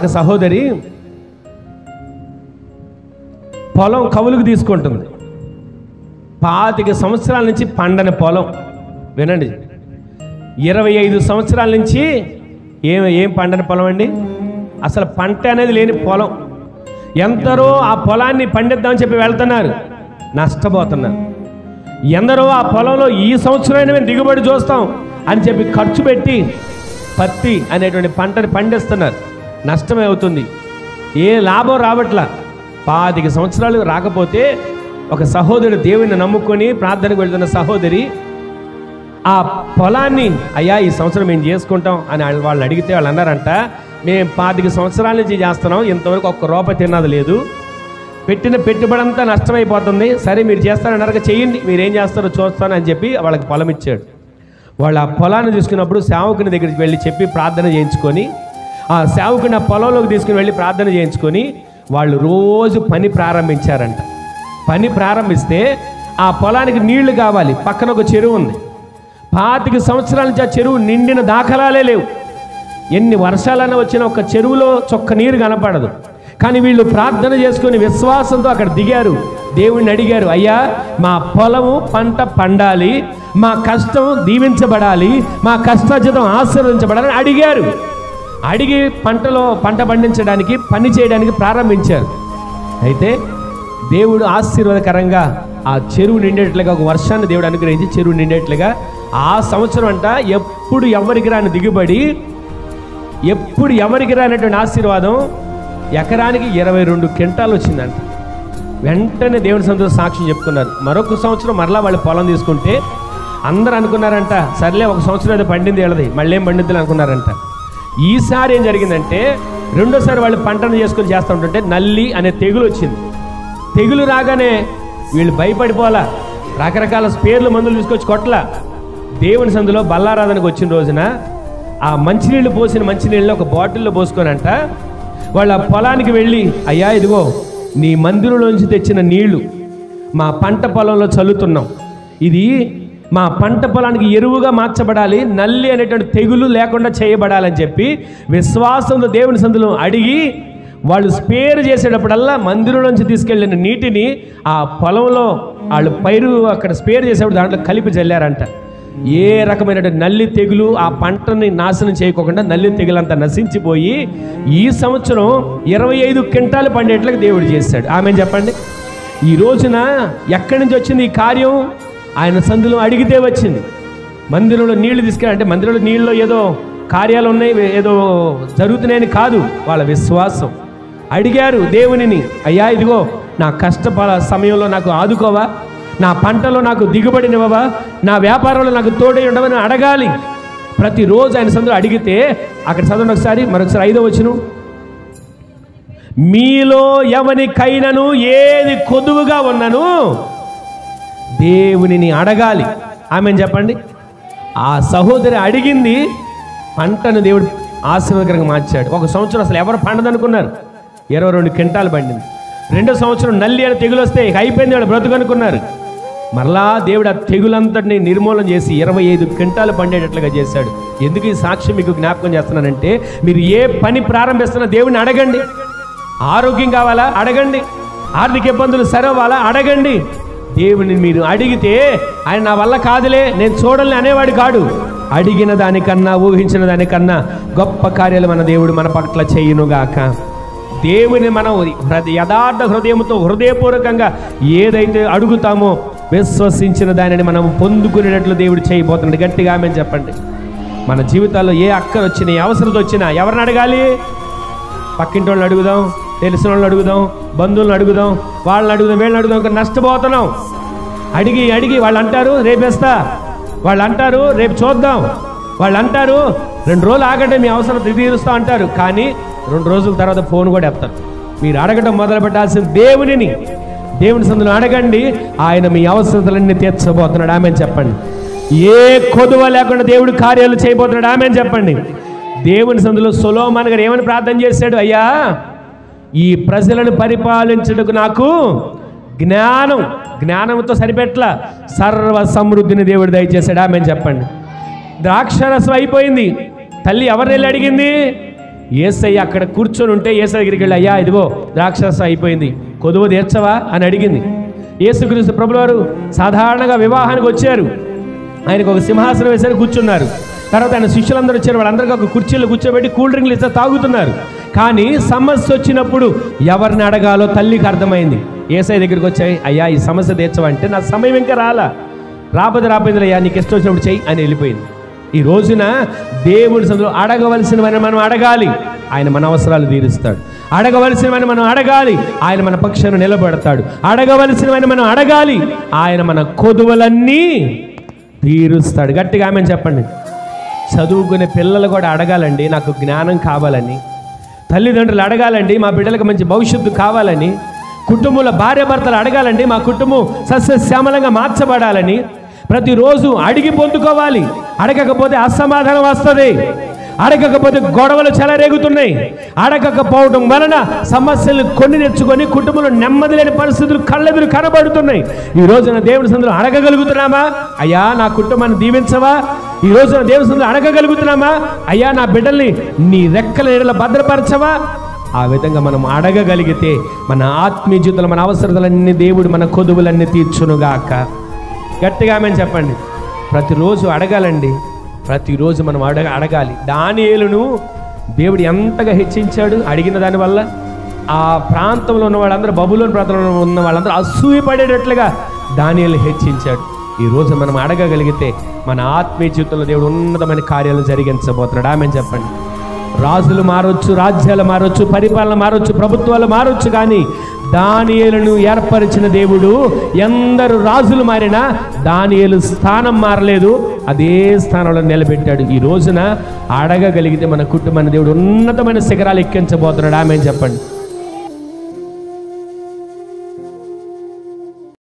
ఒక సహోదరి పొలం కవులుకు తీసుకుంటుంది. 25 సంవత్సరాల నుంచి పండని పొలం. వినండి, 25 సంవత్సరాల నుంచి ఏం పండని పొలం అండి. అసలు పంట అనేది లేని పొలం. ఎందరో ఆ పొలాన్ని పండిద్దామని చెప్పి వెళ్తున్నారు, నష్టపోతున్నారు. ఎందరో ఆ పొలంలో ఈ సంవత్సరమైనా మేము దిగుబడి చూస్తాం అని చెప్పి ఖర్చు పెట్టి పత్తి అనేటువంటి పంటని పండిస్తున్నారు, నష్టమే అవుతుంది, ఏ లాభం రావట్లా. 25 సంవత్సరాలు రాకపోతే ఒక సహోదరుడు దేవుని నమ్ముకొని ప్రార్థనకు వెళ్తున్న సహోదరి ఆ పొలాన్ని, అయ్యా ఈ సంవత్సరం మేము చేసుకుంటాం అని వాళ్ళు అడిగితే వాళ్ళు అన్నారంట, మేము 25 సంవత్సరాల నుంచి చేస్తున్నాం, ఇంతవరకు ఒక్క రూపాయి తిన్నది లేదు, పెట్టిన పెట్టుబడి అంతా నష్టమైపోతుంది, సరే మీరు చేస్తారన్నారుగా చేయండి, మీరేం చేస్తారో చూస్తాను అని చెప్పి వాళ్ళకి పొలం ఇచ్చాడు. వాళ్ళు ఆ పొలాన్ని తీసుకున్నప్పుడు సేవకుని దగ్గరికి వెళ్ళి చెప్పి ప్రార్థన చేయించుకొని, ఆ సేవకుని ఆ పొలంలోకి తీసుకుని వెళ్ళి ప్రార్థన చేయించుకొని వాళ్ళు రోజు పని ప్రారంభించారంట. పని ప్రారంభిస్తే ఆ పొలానికి నీళ్లు కావాలి, పక్కన ఒక చెరువు ఉంది. 25 సంవత్సరాల నుంచి ఆ చెరువు నిండిన దాఖలాలే లేవు. ఎన్ని వర్షాలైనా వచ్చినా ఒక చెరువులో చొక్క నీరు కనపడదు. కానీ వీళ్ళు ప్రార్థన చేసుకుని విశ్వాసంతో అక్కడ దిగారు, దేవుణ్ణి అడిగారు, అయ్యా మా పొలము పంట పండాలి, మా కష్టం దీవించబడాలి, మా కష్టార్జితం ఆశీర్వదించబడాలని అడిగారు. అడిగి పంట పండించడానికి పని చేయడానికి ప్రారంభించారు. అయితే దేవుడు ఆశీర్వాదకరంగా ఆ చెరువు నిండేట్లుగా, ఒక వర్షాన్ని దేవుడు అనుగ్రహించి చెరువు నిండేట్లుగా ఆ సంవత్సరం అంట ఎప్పుడు ఎవరికి రాని దిగుబడి, ఎప్పుడు ఎవరికి రానటువంటి ఆశీర్వాదం, ఎకరానికి 22 క్వింటాలు వచ్చిందంట. వెంటనే దేవుని సన్నిధిలో సాక్ష్యం చెప్పుకున్నారు. మరొక సంవత్సరం మరలా వాళ్ళు పొలం తీసుకుంటే అందరూ అనుకున్నారంట, సర్లే ఒక సంవత్సరం అయితే పండింది వెళ్ళది, మళ్ళీ ఏం పండిద్దులు అనుకున్నారంట. ఈసారి ఏం జరిగిందంటే రెండోసారి వాళ్ళు పంటను చేసుకొని చేస్తూ ఉంటుంటే నల్లి అనే తెగులు వచ్చింది. తెగులు రాగానే వీళ్ళు భయపడిపోలా, రకరకాల స్పేర్లు మందులు తీసుకొచ్చి కొట్ల. దేవుని సందులో బల్లారాధనకు వచ్చిన రోజున ఆ మంచినీళ్ళు పోసిన మంచినీళ్ళు ఒక బాటిల్లో పోసుకొనంట వాళ్ళ పొలానికి వెళ్ళి, అయ్యా ఇదిగో నీ మందిరంలోంచి తెచ్చిన నీళ్లు మా పంట పొలంలో చల్లుతున్నాం, ఇది మా పంట పొలానికి ఎరువుగా మార్చబడాలి, నల్లి అనేటువంటి తెగులు లేకుండా చేయబడాలని చెప్పి విశ్వాసంతో దేవుని సందులో అడిగి వాళ్ళు స్పేర్ చేసేటప్పుడల్లా మందిరంలోంచి తీసుకెళ్ళిన నీటిని ఆ పొలంలో వాళ్ళు పైరు అక్కడ స్పేర్ చేసేటప్పుడు దాంట్లో కలిపి చల్లారంట. ఏ రకమైన నల్లి తెగులు ఆ పంటని నాశనం చేయకోకుండా నల్లి తెగులంతా నశించిపోయి ఈ సంవత్సరం 25 క్వింటాలు పండేట్లకు దేవుడు చేశాడు. ఆమె చెప్పండి, ఈ రోజున ఎక్కడి నుంచి వచ్చింది ఈ కార్యం? ఆయన సందులో అడిగితే వచ్చింది. మందిరంలో నీళ్లు తీసుకెళ్ళాలంటే మందిరంలో నీళ్ళలో ఏదో కార్యాలు ఉన్నాయి, ఏదో జరుగుతున్నాయని కాదు, వాళ్ళ విశ్వాసం. అడిగారు దేవునిని, అయ్యా ఇదిగో నా కష్టపడ సమయంలో నాకు ఆదుకోవా, నా పంటలో నాకు దిగుబడినివ్వవా, నా వ్యాపారంలో నాకు తోడై ఉండవని అడగాలి. ప్రతిరోజు ఆయన సందులో అడిగితే అక్కడ చదవండి ఒకసారి, మరొకసారి 5వ వచనం, మీలో ఎవనికైనను ఏది కొదువుగా ఉన్నను దేవునిని అడగాలి. ఆమెను చెప్పండి. ఆ సహోదరి అడిగింది, పంటను దేవుడు ఆశీర్వాదకరంగా మార్చాడు. ఒక సంవత్సరం అసలు ఎవరు పండదనుకున్నారు, 22 క్వింటాలు పండింది. 2వ సంవత్సరం నల్లి అని తెగులు వస్తే అయిపోయింది, వాడు బ్రతుకనుకున్నారు. మరలా దేవుడు ఆ తెగులంతటిని నిర్మూలన చేసి 25 క్వింటాలు పండేటట్లుగా చేశాడు. ఎందుకు ఈ సాక్ష్యం మీకు జ్ఞాపకం చేస్తున్నానంటే, మీరు ఏ పని ప్రారంభిస్తున్నా దేవుడిని అడగండి. ఆరోగ్యం కావాలా అడగండి, ఆర్థిక ఇబ్బందులు సరవ్వాలా అడగండి. దేవుని మీరు అడిగితే ఆయన నా వల్ల కాదులే నేను చూడాలని అనేవాడు కాడు. అడిగిన దానికన్నా ఊహించిన దానికన్నా గొప్ప కార్యాలు మన దేవుడు మన పట్ల చేయునుగాక. దేవుని మనం యథార్థ హృదయంతో హృదయపూర్వకంగా ఏదైతే అడుగుతామో విశ్వసించిన దానిని మనం పొందుకునేటట్లు దేవుడు చేయబోతున్నాడు. గట్టిగా ఆమె చెప్పండి. మన జీవితాల్లో ఏ అక్కర వచ్చినా ఏ అవసరత వచ్చినా ఎవరిని అడగాలి? పక్కింటి వాళ్ళని అడుగుదాం, తెలిసిన వాళ్ళని అడుగుదాం, బంధువులను అడుగుదాం, వాళ్ళని అడుగుదాం, వీళ్ళని అడుగుదాం, ఇంకా నష్టపోతున్నాం. అడిగి అడిగి వాళ్ళు అంటారు రేపేస్తా, వాళ్ళు అంటారు రేపు చూద్దాం, వాళ్ళు అంటారు 2 రోజులు ఆగంటే మీ అవసరం తీరుస్తా అంటారు. కానీ 2 రోజుల తర్వాత ఫోన్ కూడా ఎత్తారు. మీరు అడగడం మొదలు పెట్టాల్సిన దేవుని సందులో అడగండి, ఆయన మీ అవసరతలన్నీ తీర్చబోతున్నాడు. ఆమె చెప్పండి. ఏ కొదువ లేకుండా దేవుడు కార్యాలు చేయబోతున్నాడు. ఆమె చెప్పండి. దేవుని సందులో సొలొమోను గారు ఏమని ప్రార్థన చేశాడు? అయ్యా ఈ ప్రజలను పరిపాలించుటకు నాకు జ్ఞానంతో సరిపెట్ల సర్వ సమృద్ధిని దేవుడు దయచేశాడు. ఆమె చెప్పండి. ద్రాక్షరసం అయిపోయింది. తల్లి ఎవరిని వెళ్ళి అడిగింది? యేసయ్య అక్కడ కూర్చొని ఉంటే యేసయ్య దగ్గరికి వెళ్ళి, అయ్యా ఇదిగో ద్రాక్షరసం అయిపోయింది, కొదువ తీర్చవా అని అడిగింది. యేసుక్రీస్తు ప్రభుల వారు సాధారణంగా వివాహానికి వచ్చారు, ఆయనకు ఒక సింహాసనం వేసారు, కూర్చున్నారు. తర్వాత ఆయన శిష్యులందరూ వచ్చారు, వాళ్ళందరికీ ఒక కుర్చీలో కూర్చోబెట్టి కూల్ డ్రింక్లు ఇస్తే తాగుతున్నారు. కానీ సమస్య వచ్చినప్పుడు ఎవరిని అడగాలో తల్లికి అర్థమైంది. యేసయ్య దగ్గరికి వచ్చాయి, అయ్యా ఈ సమస్య తీర్చవంటే నా సమయం ఇంకా రాబోదు అయ్యా, నీకు ఇష్టం వచ్చినప్పుడు చెయ్యి అని వెళ్ళిపోయింది. ఈ రోజున దేవుడి సన్నిధిలో అడగవలసినవని మనం అడగాలి, ఆయన మన అవసరాలు తీరుస్తాడు. అడగవలసినవని మనం అడగాలి, ఆయన మన పక్షాన నిలబడతాడు. అడగవలసినవని మనం అడగాలి, ఆయన మన కొదువలన్నీ తీరుస్తాడు. గట్టిగా ఆమెను చెప్పండి. చదువుకునే పిల్లలు కూడా అడగాలండి, నాకు జ్ఞానం కావాలని. తల్లిదండ్రులు అడగాలండి, మా బిడ్డలకు మంచి భవిష్యత్తు కావాలని. కుటుంబంలో భార్యాభర్తలు అడగాలండి, మా కుటుంబం సస్యశ్యామలంగా మార్చబడాలని. ప్రతిరోజు అడిగి పొందుకోవాలి. అడగకపోతే అసమాధానం వస్తుంది, అడగకపోతే గొడవలు చెలరేగుతున్నాయి. అడగకపోవడం వలన సమస్యలు కొన్ని తెచ్చుకొని కుటుంబంలో నెమ్మది లేని పరిస్థితులు కళ్ళెదురు కనబడుతున్నాయి. ఈ రోజున దేవుని సన్నిధిలో అడగగలుగుతున్నామా, అయ్యా నా కుటుంబాన్ని దీవించవా? ఈ రోజున దేవుని సన్నిధిలో అడగగలుగుతున్నామా, అయ్యా నా బిడ్డల్ని నీ రెక్కల నీడలో భద్రపరచవా? ఆ విధంగా మనం అడగగలిగితే మన ఆత్మీయ జీవితంలో మన అవసరాలన్నీ దేవుడు మన కొదువులన్నీ తీర్చునుగాక. గట్టిగా ఆమెను చెప్పండి. ప్రతిరోజు అడగాలండి, ప్రతిరోజు మనం అడగాలి. దానియేలును దేవుడు ఎంతగా హెచ్చించాడు అడిగిన దానివల్ల. ఆ ప్రాంతంలో ఉన్న వాళ్ళందరూ, బబులోను ప్రాంతంలో ఉన్న వాళ్ళందరూ అసూయపడేటట్లుగా దానియేలు హెచ్చించాడు. ఈ రోజు మనం అడగగలిగితే మన ఆత్మీయ జీవితంలో దేవుడు ఉన్నతమైన కార్యాలు జరిగించబోతున్నాడు. ఆమెను చెప్పండి. రాజులు మారొచ్చు, రాజ్యాలు మారొచ్చు, పరిపాలన మారొచ్చు, ప్రభుత్వాలు మారొచ్చు, కానీ దానియేలును ఏర్పరిచిన దేవుడు ఎందరు రాజులు మారినా దానియేలు స్థానం మారలేదు, అదే స్థానంలో నిలబెట్టాడు. ఈ రోజున అడగగలిగితే మన కుటుంబాన్ని దేవుడు ఉన్నతమైన శిఖరాలు ఎక్కించబోతున్నాడు. ఆమెను చెప్పండి.